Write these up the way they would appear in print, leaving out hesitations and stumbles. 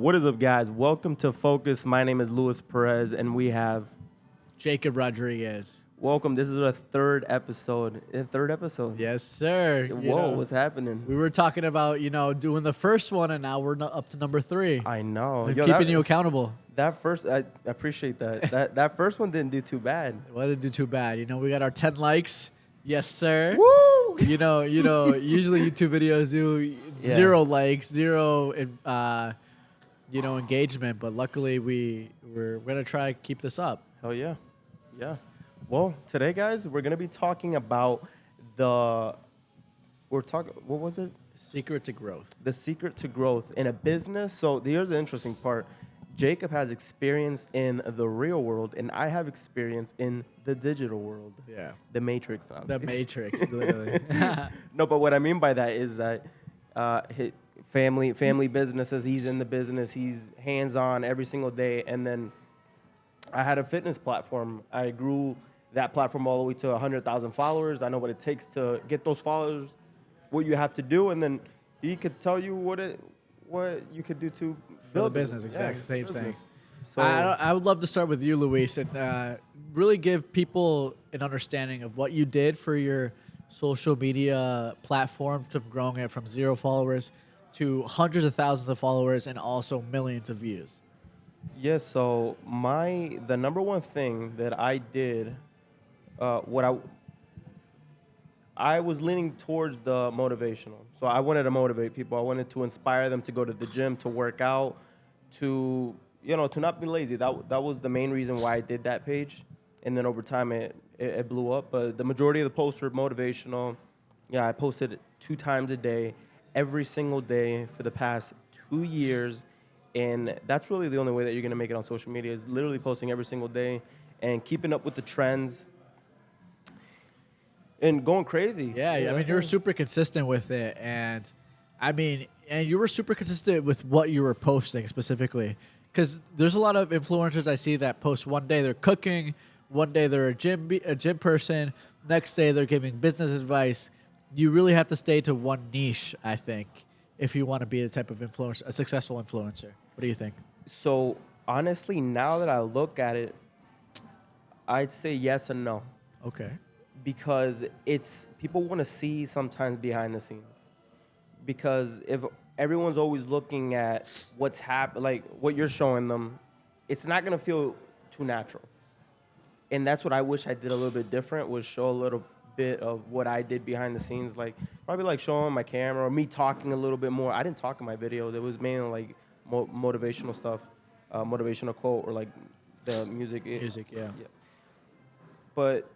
What is up, guys? Welcome to Focus. My name is Luis Perez, and we have Jacob Rodriguez. welcome. This is our third episode. Yes, sir. Whoa, what's happening? We were talking about, doing the first one, and now we're up to number 3. I know. We're keeping you accountable. That first, I appreciate that. that first one didn't do too bad. Well, it didn't do too bad. We got our 10 likes. Yes, sir. Woo! Usually YouTube videos do 0 likes, 0, engagement. But luckily, we're gonna try to keep this up. Hell yeah, yeah. Well, today, guys, we're gonna be talking about what was it? Secret to growth. The secret to growth in a business. So here's the interesting part. Jacob has experience in the real world, and I have experience in the digital world. Yeah. The Matrix. The Matrix, literally. No, but what I mean by that is that family businesses, he's in the business, he's hands-on every single day. And then I had a fitness platform. I grew that platform all the way to 100,000 followers. I know what it takes to get those followers, what you have to do, and then he could tell you what you could do to build the business. Exactly, same thing. So I would love to start with you, Luis, and really give people an understanding of what you did for your social media platform, to growing it from 0 followers to hundreds of thousands of followers and also millions of views. yeah, so the number one thing that I did, I was leaning towards the motivational. So I wanted to motivate people. I wanted to inspire them to go to the gym, to work out, to not be lazy. That was the main reason why I did that page. And then over time it blew up. But the majority of the posts were motivational. Yeah, I posted 2 times a day, every single day for the past 2 years. And that's really the only way that you're going to make it on social media, is literally posting every single day and keeping up with the trends and going crazy. Yeah, I mean, you were super consistent with it. And you were super consistent with what you were posting specifically. Because there's a lot of influencers I see that post one day they're cooking, one day they're a gym person, next day they're giving business advice. You really have to stay to one niche, I think, if you want to be the type of influencer, a successful influencer. What do you think? So honestly, now that I look at it, I'd say yes and no. Okay. Because people want to see sometimes behind the scenes. Because if everyone's always looking at what's happening, like what you're showing them, it's not going to feel too natural. And that's what I wish I did a little bit different, was show a little bit of what I did behind the scenes, like probably like showing my camera or me talking a little bit more. I didn't talk in my videos. It was mainly like motivational stuff, motivational quote, or like the music. Yeah. But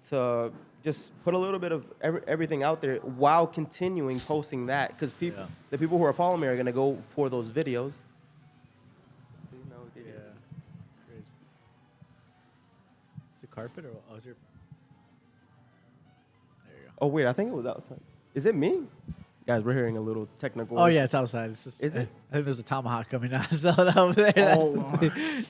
to just put a little bit of everything out there while continuing posting that, because the people who are following me are going to go for those videos. Yeah. Crazy. Is it carpet or is your... There you go. Oh, wait, I think it was outside. Is it me? Guys, we're hearing a little technical. Oh, yeah, it's outside. Is it? I think there's a tomahawk coming out over there. Oh,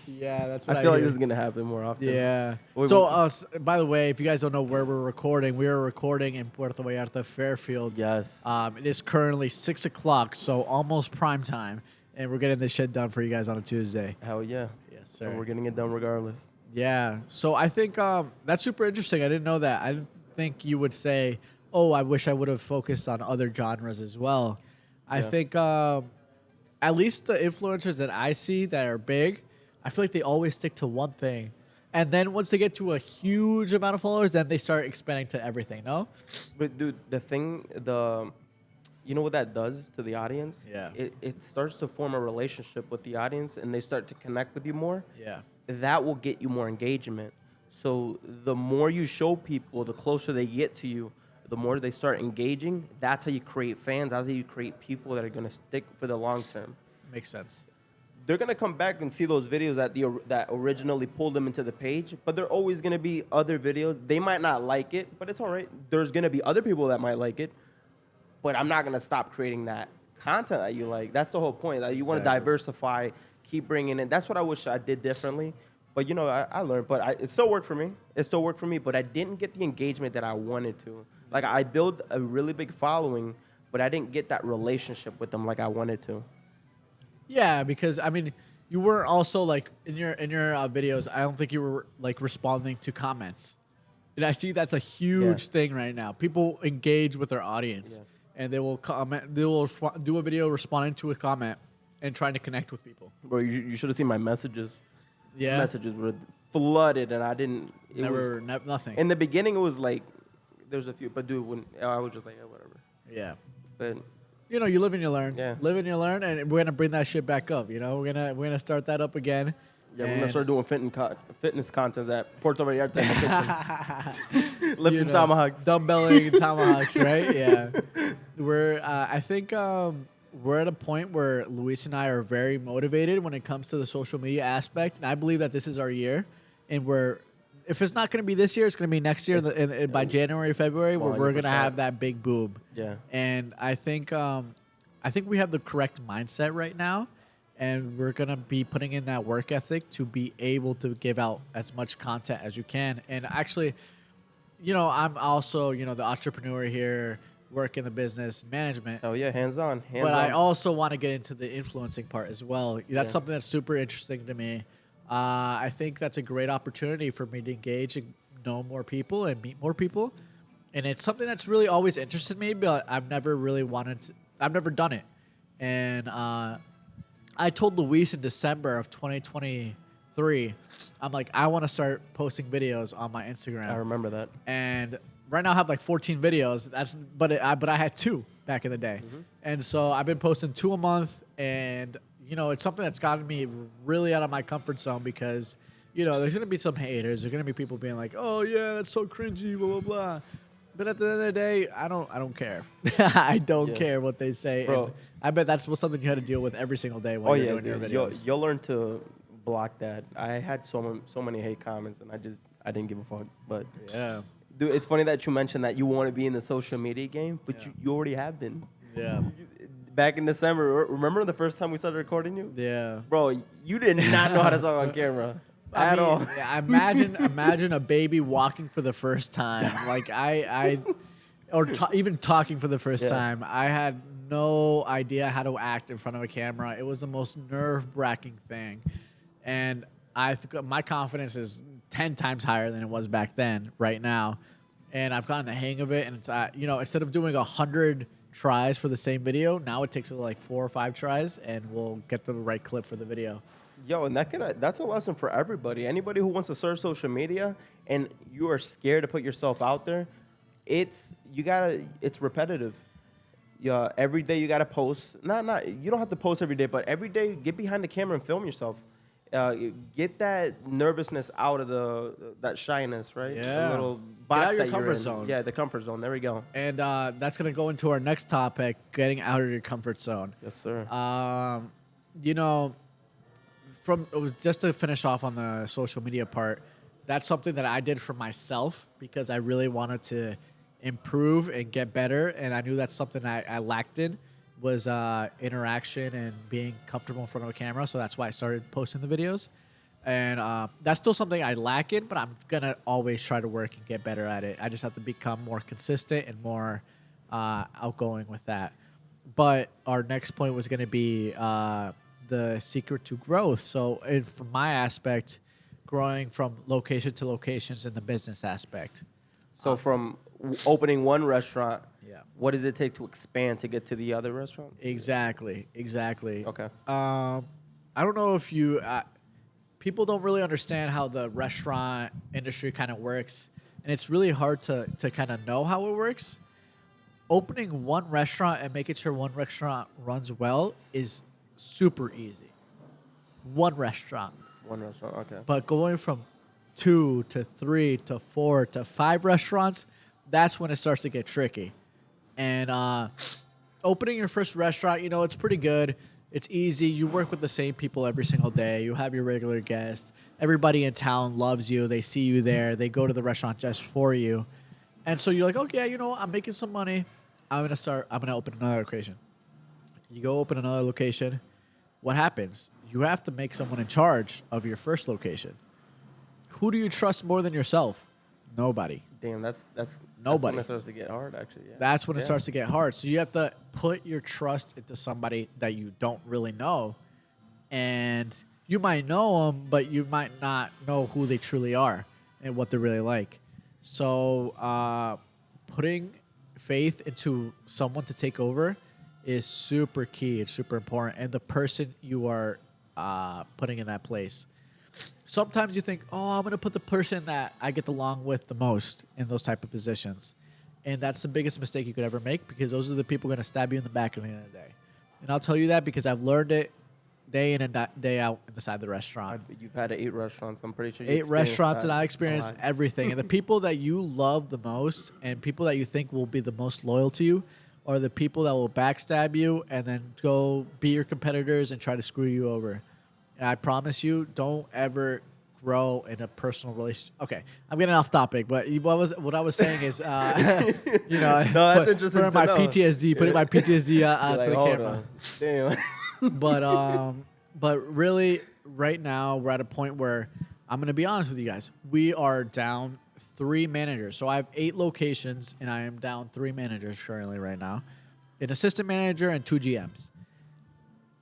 yeah, that's what I feel like hear. this is going to happen more often. Yeah. Wait, So, by the way, if you guys don't know where we're recording, we are recording in Puerto Vallarta, Fairfield. Yes. It is currently 6 o'clock, so almost prime time, and we're getting this shit done for you guys on a Tuesday. Hell yeah. Yes, So sir. we're getting it done regardless. Yeah. So I think that's super interesting. I didn't know that. I didn't think you would say, oh, I wish I would have focused on other genres as well. I think at least the influencers that I see that are big, I feel like they always stick to one thing. And then once they get to a huge amount of followers, then they start expanding to everything, no? But, dude, you know what that does to the audience? Yeah. It starts to form a relationship with the audience, and they start to connect with you more. Yeah. That will get you more engagement. So the more you show people, the closer they get to you, the more they start engaging. That's how you create fans. That's how you create people that are going to stick for the long term. Makes sense. They're going to come back and see those videos that originally pulled them into the page, but there are always going to be other videos. They might not like it, but it's all right. There's going to be other people that might like it, but I'm not going to stop creating that content that you like. That's the whole point. That you want to diversify, keep bringing in. That's what I wish I did differently. But, I learned. But it still worked for me. But I didn't get the engagement that I wanted to. Like, I built a really big following, but I didn't get that relationship with them like I wanted to. Yeah, because I mean, you were also like in your videos. I don't think you were like responding to comments, and I see that's a Yeah, huge thing right now. People engage with their audience, yeah. and they will comment. They will do a video responding to a comment and trying to connect with people. Bro, you should have seen my messages. My Yeah, messages were flooded, and I didn't. It was nothing. in the beginning. It was like there's a few, but dude, when I was just like, yeah, whatever. Yeah. But You know, you live and you learn. yeah, Live and you learn, and we're gonna bring that shit back up. You know, we're gonna start that up again. yeah, we're gonna And, start doing fitness content at Puerto Vallarta in the kitchen, lifting you know, tomahawks. dumbbelling tomahawks, right? Yeah. I think we're at a point where Luis and I are very motivated when it comes to the social media aspect, and I believe that this is our year, and if it's not going to be this year, it's going to be next year. And by January, February, where we're going to 100%. have that big boom. Yeah. And I think we have the correct mindset right now, and we're gonna be putting in that work ethic to be able to give out as much content as you can. And actually, you know, I'm also, you know, the entrepreneur here, work in the business management. Oh yeah, hands on. But I also want to get into the influencing part as well. That's Yeah. something that's super interesting to me. I think that's a great opportunity for me to engage and know more people and meet more people. And it's something that's really always interested me, but I've never really I've never done it. And I told Luis in December of 2023, I'm like, I want to start posting videos on my Instagram. I remember that. And right now I have like 14 videos. But I had 2 back in the day. And so I've been posting 2 a month, and you know, it's something that's gotten me really out of my comfort zone because, you know, there's going to be some haters. There's going to be people being like, "Oh, yeah, that's so cringy, blah blah blah." But at the end of the day, I don't care. I don't Yeah. care what they say. Bro. And I bet that's something you had to deal with every single day while Oh you're yeah, doing your dude. videos. You'll learn to block that. I had so many hate comments, and I didn't give a fuck. But Yeah. dude, it's funny that you mentioned that you want to be in the social media game, but Yeah. you already have been. Yeah. Back in December, remember the first time we started recording you? Yeah. Bro, you did not know how to talk on camera at all. Yeah, imagine a baby walking for the first time. Like even talking for the first Yeah. time. I had no idea how to act in front of a camera. It was the most nerve-wracking thing, and my confidence is 10 times higher than it was back then. Right now, and I've gotten the hang of it. And it's you know, instead of doing 100 tries for the same video, now it takes like 4 or 5 tries, and we'll get the right clip for the video. Yo, and that's a lesson for everybody. Anybody who wants to serve social media and you are scared to put yourself out there, it's repetitive. Yeah, every day you gotta post. You don't have to post every day, but every day get behind the camera and film yourself. Get that nervousness out of that shyness, right? Yeah. The little Get out box of your that comfort you're in. zone. Yeah, the comfort zone. There we go. And that's gonna go into our next topic: getting out of your comfort zone. Yes, sir. You know, just to finish off on the social media part, that's something that I did for myself because I really wanted to improve and get better, and I knew that's something I lacked in was interaction and being comfortable in front of a camera. So that's why I started posting the videos, and that's still something I lack in, but I'm gonna always try to work and get better at it. I just have to become more consistent and more outgoing with that. But our next point was going to be the secret to growth. So, from my aspect, growing from location to locations in the business aspect. So from opening one restaurant, Yeah. what does it take to expand to get to the other restaurant? Exactly. Okay. I don't know if people don't really understand how the restaurant industry kind of works, and it's really hard to kind of know how it works. Opening one restaurant and making sure one restaurant runs well is super easy. One restaurant. One restaurant. Okay. But going from 2 to 3 to 4 to 5 restaurants, that's when it starts to get tricky. And opening your first restaurant, you know, it's pretty good. It's easy. You work with the same people every single day. You have your regular guests. Everybody in town loves you. They see you there. They go to the restaurant just for you. And so you're like, okay, you know, I'm making some money. I'm going to open another location. You go open another location. What happens? You have to make someone in charge of your first location. Who do you trust more than yourself? Nobody. Damn, that's Nobody. when it starts to get hard, actually. Yeah. That's when it Yeah. starts to get hard. So you have to put your trust into somebody that you don't really know and you might know them, but you might not know who they truly are and what they're really like. So putting faith into someone to take over is super key. It's super important, and the person you are putting in that place. Sometimes you think, oh, I'm gonna put the person that I get along with the most in those type of positions, and that's the biggest mistake you could ever make because those are the people gonna stab you in the back at the end of the day. And I'll tell you that because I've learned it day in and day out inside the restaurant. You've had 8 restaurants. I'm pretty sure you 8 experienced restaurants, that and I a experienced lot. everything. And the people that you love the most and people that you think will be the most loyal to you are the people that will backstab you and then go be your competitors and try to screw you over. And I promise you, don't ever grow in a personal relationship. Okay, I'm getting off topic, but what I was saying is, you know, No, that's interesting putting to my know. PTSD, putting my PTSD You're to like, the hold camera. on. Damn. But really, right now we're at a point where I'm gonna be honest with you guys. We are down 3 managers. So I have 8 locations, and I am down 3 managers currently right now, an assistant manager and 2 GMs.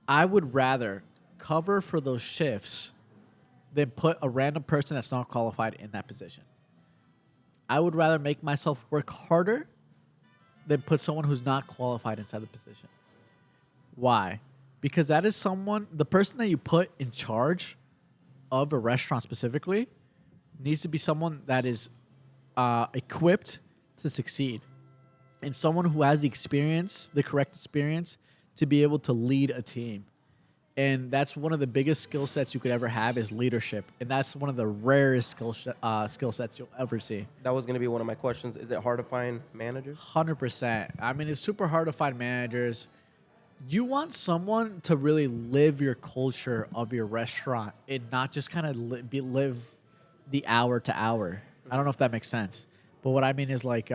I would rather cover for those shifts than put a random person that's not qualified in that position. I would rather make myself work harder than put someone who's not qualified inside the position. Why? Because that is someone, the person that you put in charge of a restaurant specifically needs to be someone that is equipped to succeed and someone who has the experience, the correct experience to be able to lead a team. And that's one of the biggest skill sets you could ever have is leadership. And that's one of the rarest skill sets you'll ever see. That was going to be one of my questions. Is it hard to find managers? 100%. I mean, it's super hard to find managers. You want someone to really live your culture of your restaurant and not just kind of live the hour to hour. I don't know if that makes sense. But what I mean is like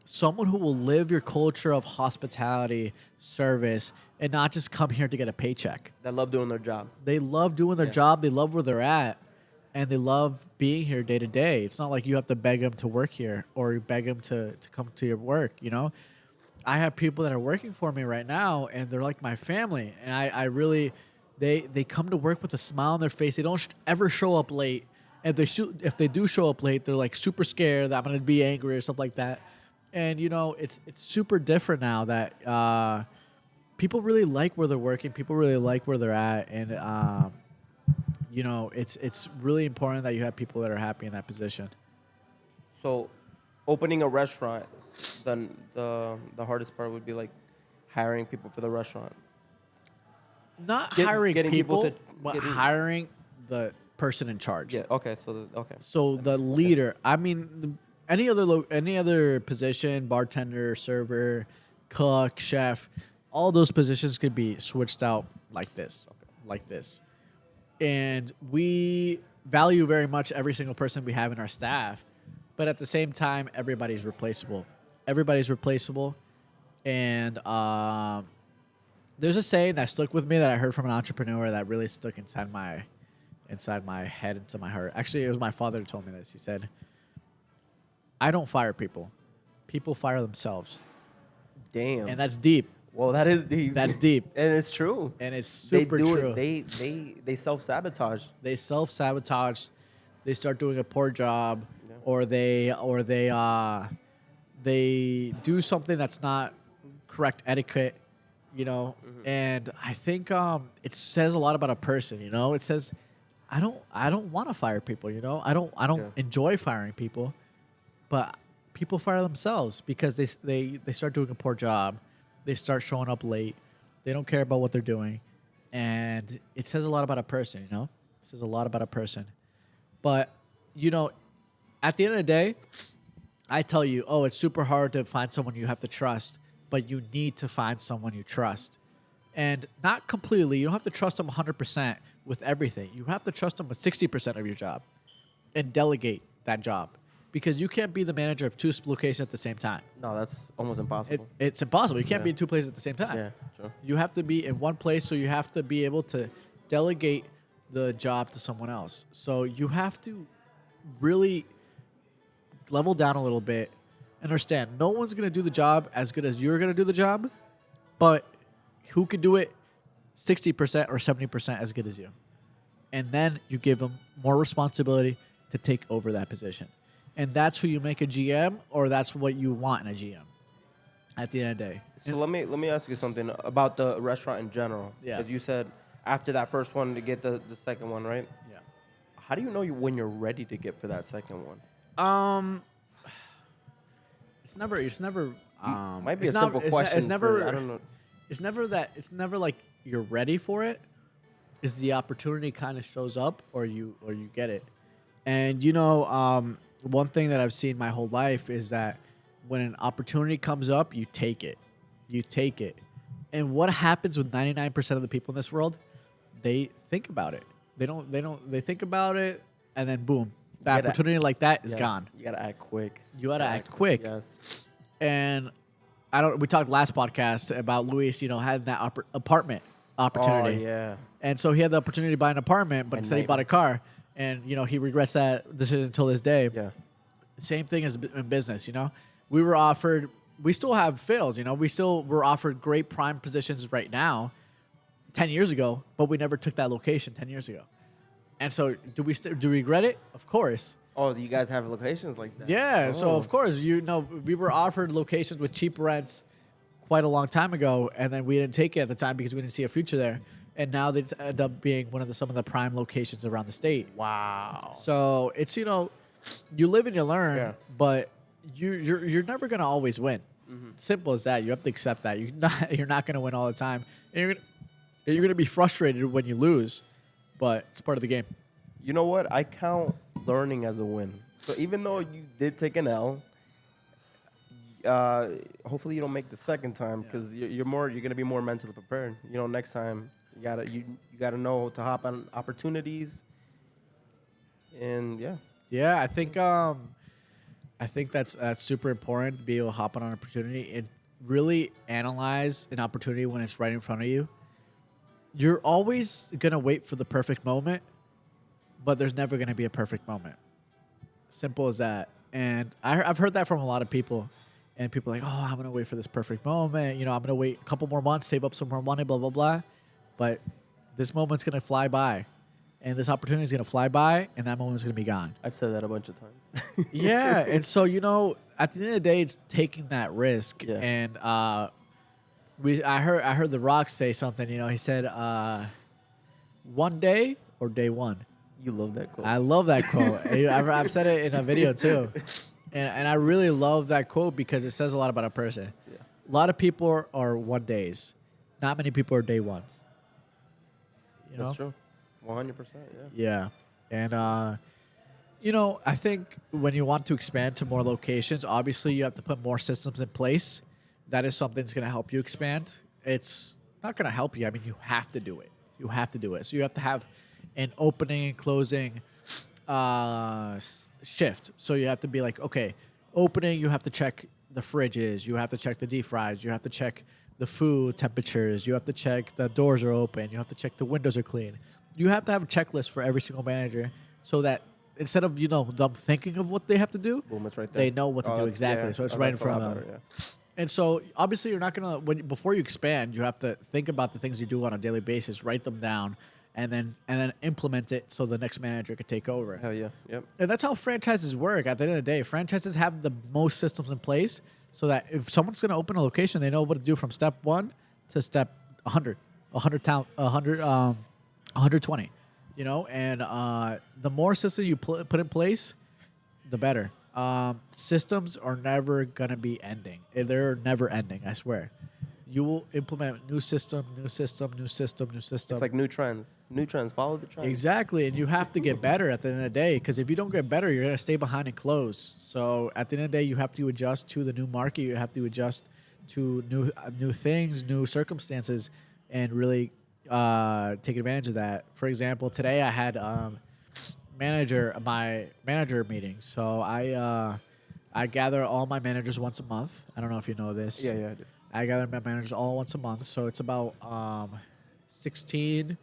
someone who will live your culture of hospitality, service, and not just come here to get a paycheck. That love doing their job. They love doing their job. They love where they're at. And they love being here day to day. It's not like you have to beg them to work here or beg them to come to your work, you know? I have people that are working for me right now, and they're like my family. And I really, they come to work with a smile on their face. They don't ever show up late. And if they do show up late, they're like super scared that I'm going to be angry or stuff like that. And, you know, it's super different now that people really like where they're working. People really like where they're at. And, you know, it's really important that you have people that are happy in that position. So, opening a restaurant, then the hardest part would be like hiring people for the restaurant. Not hiring getting people, to but get in. hiring the person in charge. Yeah. Okay. Okay. So the leader. I mean, any other position, bartender, server, cook, chef, all those positions could be switched out like this, like this. And we value very much every single person we have in our staff, but at the same time, everybody's replaceable. Everybody's replaceable, and there's a saying that stuck with me that I heard from an entrepreneur that really stuck inside my head, into my heart. Actually, it was my father who told me this. He said, "I don't fire people; people fire themselves." Damn. And that's deep. Well, that is deep. That's deep, And it's true. and it's super they do true. It. They self-sabotage. They self-sabotage. They start doing a poor job, Yeah. or they do something that's not correct etiquette, you know. Mm-hmm. And I think it says a lot about a person, you know. It says I don't want to fire people, you know. I don't Yeah. enjoy firing people, but people fire themselves because they start doing a poor job. They start showing up late. They don't care about what they're doing. And it says a lot about a person, you know? It says a lot about a person. But, you know, at the end of the day, I tell you, oh, it's super hard to find someone you have to trust, but you need to find someone you trust. And not completely. You don't have to trust them 100% with everything. You have to trust them with 60% of your job and delegate that job. Because you can't be the manager of 2 locations at the same time. No, that's almost impossible. It's impossible. You can't Yeah. be in 2 places at the same time. Yeah, sure. You have to be in one place, so you have to be able to delegate the job to someone else. So you have to really level down a little bit. Understand, no one's going to do the job as good as you're going to do the job, but who could do it 60% or 70% as good as you. And then you give them more responsibility to take over that position. And that's who you make a GM, or that's what you want in a GM at the end of the day. So let me ask you something about the restaurant in general. Yeah. Because you said after that first one to get the second one, right? Yeah. How do you know when you're ready to get for that second one? It's never Might be it's a not- simple it's question. It's never for, I don't know. It's never like you're ready for it. Is the opportunity kind of shows up, or you get it. And one thing that I've seen my whole life is that when an opportunity comes up, you take it. You take it. And what happens with 99% of the people in this world? They think about it. They think about it, and then boom, the gotta- opportunity like that is Yes, gone. You gotta act quick. You gotta act quick. Yes. And we talked last podcast about Luis, had that apartment opportunity. Oh yeah. And so he had the opportunity to buy an apartment, but And instead he bought a car. And, he regrets that decision until this day. Yeah. Same thing as in business, We were offered, we still have fails, we still were offered great prime positions right now 10 years ago, but we never took that location 10 years ago. And so do we regret it? Of course. Oh, you guys have locations like that? Yeah, so Oh. of course, we were offered locations with cheap rents quite a long time ago, and then we didn't take it at the time because we didn't see a future there. And now they end up being some of the prime locations around the state. Wow. So it's you live and you learn, Yeah. but you're never gonna always win. Simple as that. You have to accept that you're not gonna win all the time, and you're gonna be frustrated when you lose, but it's part of the game. You know what? I count learning as a win. So even though you did take an L, hopefully you don't make the second time because you're gonna be more mentally prepared. Next time you gotta know to hop on opportunities. And yeah. Yeah, I think that's super important to be able to hop on an opportunity and really analyze an opportunity when it's right in front of you. You're always gonna wait for the perfect moment, but there's never gonna be a perfect moment. Simple as that. And I've heard that from a lot of people. And people are like, oh, I'm going to wait for this perfect moment. I'm going to wait a couple more months, save up some more money, blah, blah, blah. But this moment's going to fly by. And this opportunity is going to fly by, and that moment's going to be gone. I've said that a bunch of times. Yeah. And so, at the end of the day, it's taking that risk. Yeah. And I heard The Rock say something. He said, one day or day one. You love that quote. I love that quote. I've said it in a video too. And I really love that quote because it says a lot about a person. Yeah. A lot of people are 1 days. Not many people are day ones. That's true. 100%, Yeah. yeah. And, I think when you want to expand to more locations, obviously you have to put more systems in place. That is something that's going to help you expand. It's not going to help you. I mean, you have to do it. You have to do it. So you have to have an opening and closing shift. So you have to be like, okay, opening, you have to check the fridges, you have to check the deep fries, you have to check the food temperatures, you have to check the doors are open, you have to check the windows are clean. You have to have a checklist for every single manager so that instead of them thinking of what they have to do, Boom, it's right there. they know what to do that's- exactly. yeah. So it's Oh, right in that's a front lot of them. better, yeah. And so obviously you're not gonna before you expand, you have to think about the things you do on a daily basis, write them down, and then implement it so the next manager could take over. Hell yeah. Yep. And that's how franchises work. At the end of the day, franchises have the most systems in place so that if someone's going to open a location, they know what to do from step 1 to step 100, 120. And the more systems you put in place, the better. Systems are never going to be ending. They're never ending, I swear. You will implement new system. It's like new trends. New trends. Follow the trends. Exactly, and you have to get better at the end of the day because if you don't get better, you're going to stay behind and close. So at the end of the day, you have to adjust to the new market. You have to adjust to new things, new circumstances, and really take advantage of that. For example, today I had my manager meeting. So I gather all my managers once a month. I don't know if you know this. Yeah, I do. I gather my managers all once a month, so it's about 16.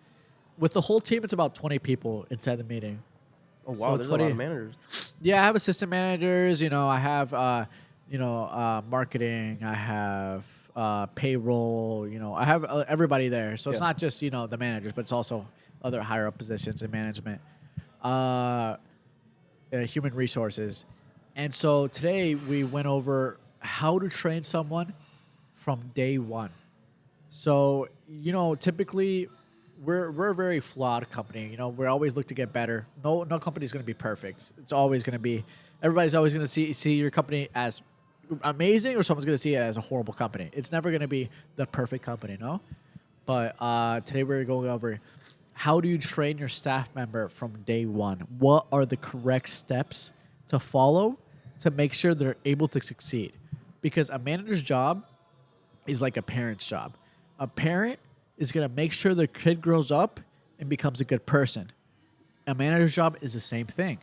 With the whole team, it's about 20 people inside the meeting. Oh wow, So there's 20 a lot of managers. Yeah, I have assistant managers. I have marketing. I have payroll. I have everybody there, so it's Yeah. not just the managers, but it's also other higher up positions in management, uh, human resources. And so today we went over how to train someone from day one. So, typically we're a very flawed company. We always look to get better. No company's going to be perfect. It's always going to be everybody's always going to see your company as amazing, or someone's going to see it as a horrible company. It's never going to be the perfect company, no? But today we're going over how do you train your staff member from day one? What are the correct steps to follow to make sure they're able to succeed? Because a manager's job is like a parent's job. A parent is going to make sure their kid grows up and becomes a good person. A manager's job is the same thing.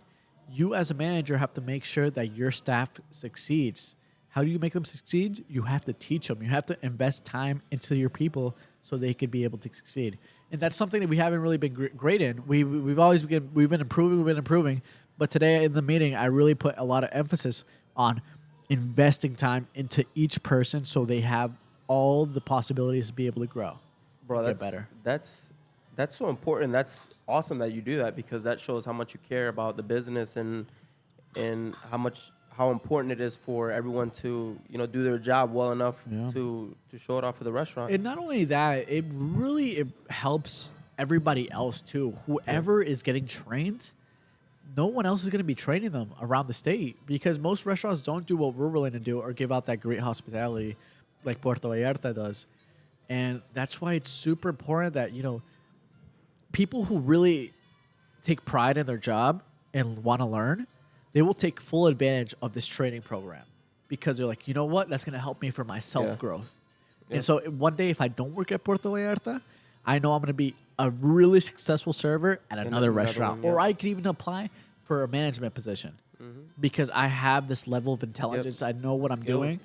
You as a manager have to make sure that your staff succeeds. How do you make them succeed? You have to teach them. You have to invest time into your people so they can be able to succeed. And that's something that we haven't really been great in. We've always been improving. But today in the meeting, I really put a lot of emphasis on investing time into each person so they have all the possibilities to be able to grow. Bro, get better. That's so important. That's awesome that you do that, because that shows how much you care about the business and how important it is for everyone to do their job well enough to show it off for the restaurant. And not only that, it helps everybody else too. Whoever is getting trained, no one else is going to be training them around the state, because most restaurants don't do what we're willing to do or give out that great hospitality like Puerto Vallarta does. And that's why it's super important that, people who really take pride in their job and want to learn, they will take full advantage of this training program, because they're like, you know what, that's going to help me for my self-growth. And so one day if I don't work at Puerto Vallarta, I know I'm going to be a really successful server at another restaurant. one, Or I could even apply for a management position because I have this level of intelligence. I know what I'm doing.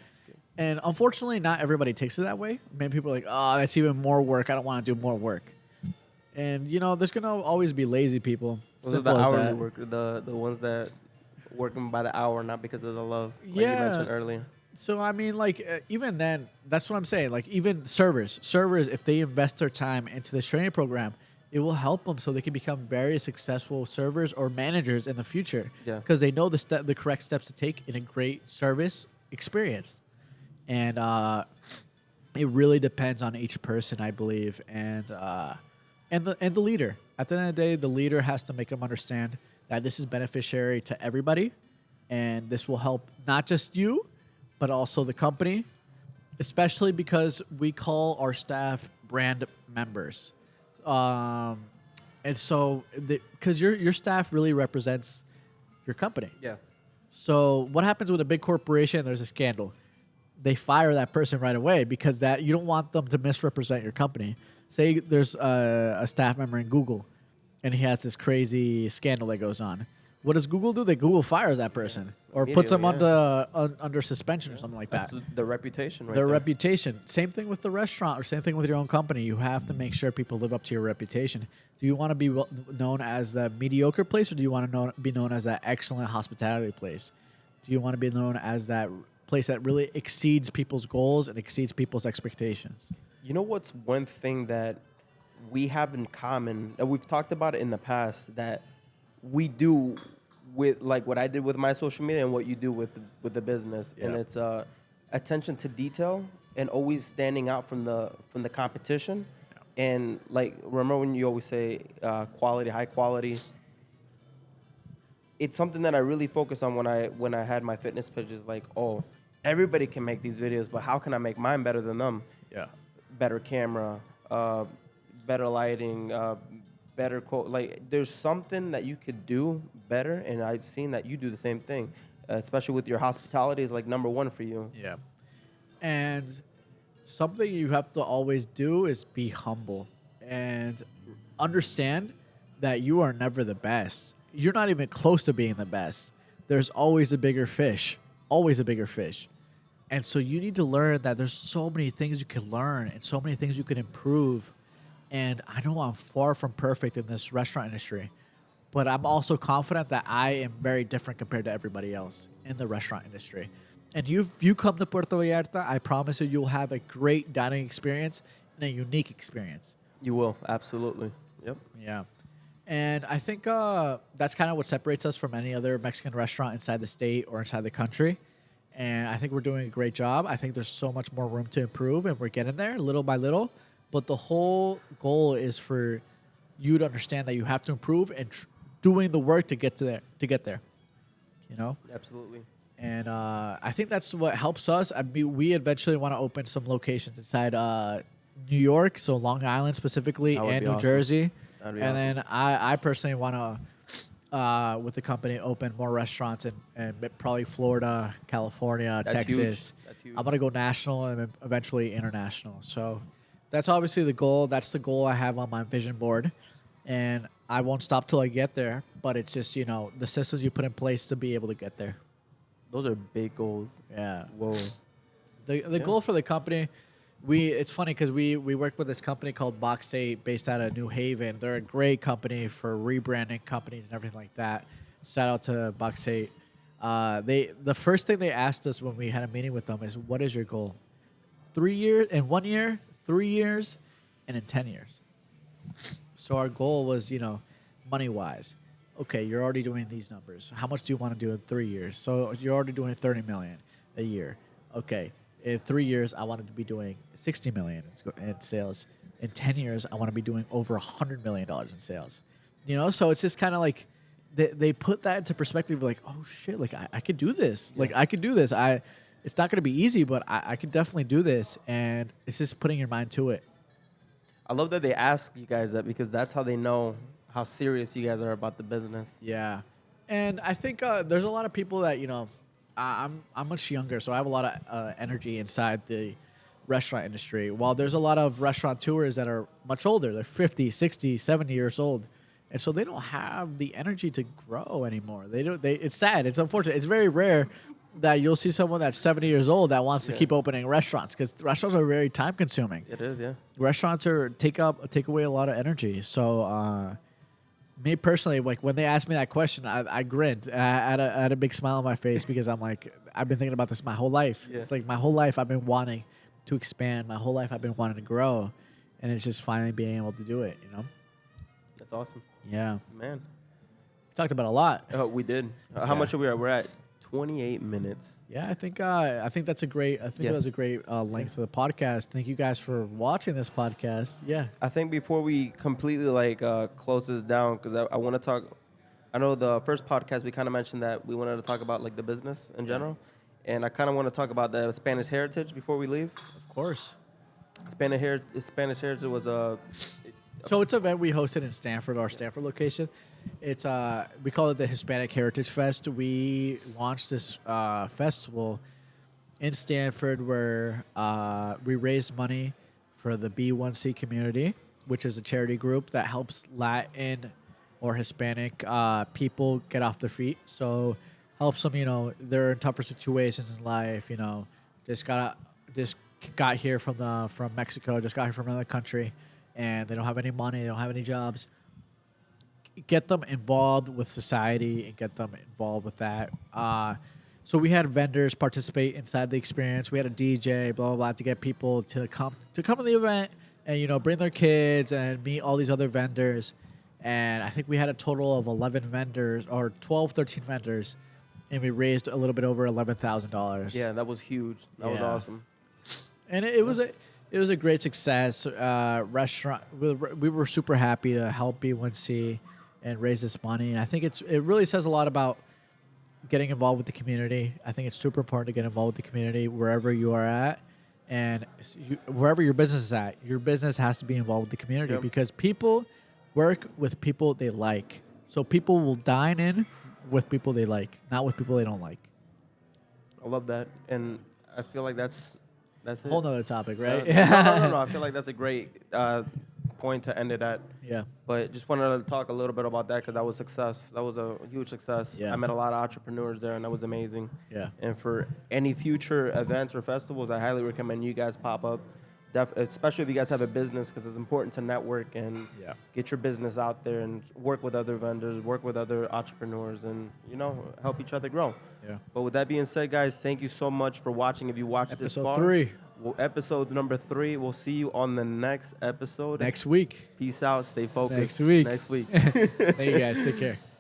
And unfortunately, not everybody takes it that way. Many people are like, oh, that's even more work. I don't want to do more work. And, there's going to always be lazy people. Those are the hourly workers, the ones that working by the hour, not because of the love, like you mentioned earlier. So, I mean, even then, that's what I'm saying. Like, even servers, if they invest their time into this training program, it will help them so they can become very successful servers or managers in the future. Yeah. Because they know the correct steps to take in a great service experience. And it really depends on each person, I believe, and the leader. At the end of the day, the leader has to make them understand that this is beneficiary to everybody, and this will help not just you, but also the company, especially because we call our staff brand members. And so, because your staff really represents your company. Yeah. So what happens with a big corporation? There's a scandal. They fire that person right away because that you don't want them to misrepresent your company. Say there's a staff member in Google, and he has this crazy scandal that goes on. What does Google do? Google fires that person or puts them under suspension or something like that. That's the reputation, right? Their there. reputation. Same thing with the restaurant, or same thing with your own company. You have to make sure people live up to your reputation. Do you want to be known as the mediocre place, or do you want to be known as that excellent hospitality place? Do you want to be known as that place that really exceeds people's goals and exceeds people's expectations? You know what's one thing that we have in common, that we've talked about it in the past, that we do with, like what I did with my social media and what you do with the business, and it's attention to detail and always standing out from the competition. And like, remember when you always say quality, high quality? It's something that I really focus on when I had my fitness pages. Like, oh, everybody can make these videos, but how can I make mine better than them? Yeah. Better camera, better lighting, better quote. Like, there's something that you could do better, and I've seen that you do the same thing, especially with your hospitality is like number one for you. Yeah. And something you have to always do is be humble and understand that you are never the best. You're not even close to being the best. There's always a bigger fish, always a bigger fish. And so you need to learn that there's so many things you can learn and so many things you can improve. And I know I'm far from perfect in this restaurant industry, but I'm also confident that I am very different compared to everybody else in the restaurant industry. And you come to Puerto Vallarta, I promise you, you'll have a great dining experience and a unique experience. You will, absolutely. Yep. Yeah. And I think that's kind of what separates us from any other Mexican restaurant inside the state or inside the country. And I think we're doing a great job. I think there's so much more room to improve, and we're getting there little by little. But the whole goal is for you to understand that you have to improve and doing the work to get to there. To get there, you know. Absolutely. And I think that's what helps us. I mean, we eventually want to open some locations inside New York, so Long Island specifically, That would and be New awesome. Jersey. That'd be And awesome. then I personally want to, with the company, open more restaurants in probably Florida, California, That's huge. Texas. That's huge. I'm going to go national and then eventually international. So that's obviously the goal. That's the goal I have on my vision board. And I won't stop till I get there. But it's just, the systems you put in place to be able to get there. Those are big goals. Yeah. Whoa. The goal for the company, it's funny because we work with this company called Box 8 based out of New Haven. They're a great company for rebranding companies and everything like that. Shout out to Box 8. The first thing they asked us when we had a meeting with them is, what is your goal? 3 years, in 1 year, 3 years, and in 10 years. So our goal was, money wise. Okay, you're already doing these numbers. How much do you want to do in 3 years? So you're already doing 30 million a year. Okay, in 3 years, I wanted to be doing 60 million in sales. In 10 years, I want to be doing over $100 million in sales. So it's just kind of like they put that into perspective, like, oh shit, like I could do this. Like I could do this. It's not going to be easy, but I could definitely do this. And it's just putting your mind to it. I love that they ask you guys that because that's how they know how serious you guys are about the business. Yeah, and I think there's a lot of people that I'm much younger, so I have a lot of energy inside the restaurant industry. While there's a lot of restaurateurs that are much older, they're 50, 60, 70 years old, and so they don't have the energy to grow anymore. They don't. It's sad. It's unfortunate. It's very rare that you'll see someone that's 70 years old that wants to keep opening restaurants because restaurants are very time consuming. It is, yeah. Restaurants take away a lot of energy. So. Me personally, like when they asked me that question, I grinned. I had a big smile on my face because I'm like, I've been thinking about this my whole life. Yeah. It's like my whole life I've been wanting to expand. My whole life I've been wanting to grow, and it's just finally being able to do it. That's awesome. Yeah. Man. Talked about a lot. We did. How Yeah. much are we at? We're at 28 minutes. Yeah, I think that's a great. I think it was a great length of the podcast. Thank you guys for watching this podcast. Yeah. I think before we completely close this down, because I want to talk. I know the first podcast we kind of mentioned that we wanted to talk about like the business in general, and I kind of want to talk about the Spanish heritage before we leave. Of course. Spanish heritage was a. So it's an event we hosted in Stanford, our Stanford location. It's we call it the Hispanic Heritage Fest. We launched this festival in Stanford where we raised money for the B1C community, which is a charity group that helps Latin or Hispanic people get off their feet. So helps them, they're in tougher situations in life. Just got here from Mexico, just got here from another country, and they don't have any money, they don't have any jobs. Get them involved with society and get them involved with that. So we had vendors participate inside the experience. We had a DJ, blah blah blah, to get people to come to the event and bring their kids and meet all these other vendors. And I think we had a total of 11 vendors or 12, 13 vendors, and we raised a little bit over $11,000. Yeah, that was huge. That was Yeah. awesome. And it was a great success. Restaurant. We were super happy to help B1C and raise this money. And I think it really says a lot about getting involved with the community. I think it's super important to get involved with the community wherever you are at, and wherever your business is at. Your business has to be involved with the community because people work with people they like. So people will dine in with people they like, not with people they don't like. I love that, and I feel like that's it. Whole nother topic, right? No. I feel like that's a great point to end it at. Yeah. But just wanted to talk a little bit about that because that was success. That was a huge success. Yeah. I met a lot of entrepreneurs there, and that was amazing. Yeah. And for any future events or festivals, I highly recommend you guys pop up. especially if you guys have a business, because it's important to network and Yeah. get your business out there and work with other vendors, work with other entrepreneurs, and help each other grow. Yeah. But with that being said, guys, thank you so much for watching. If you watched this Episode far, 3 episode number 3. We'll see you on the next episode. next week. Peace out. Stay focused. Next week. Next week. Thank you guys. Take care.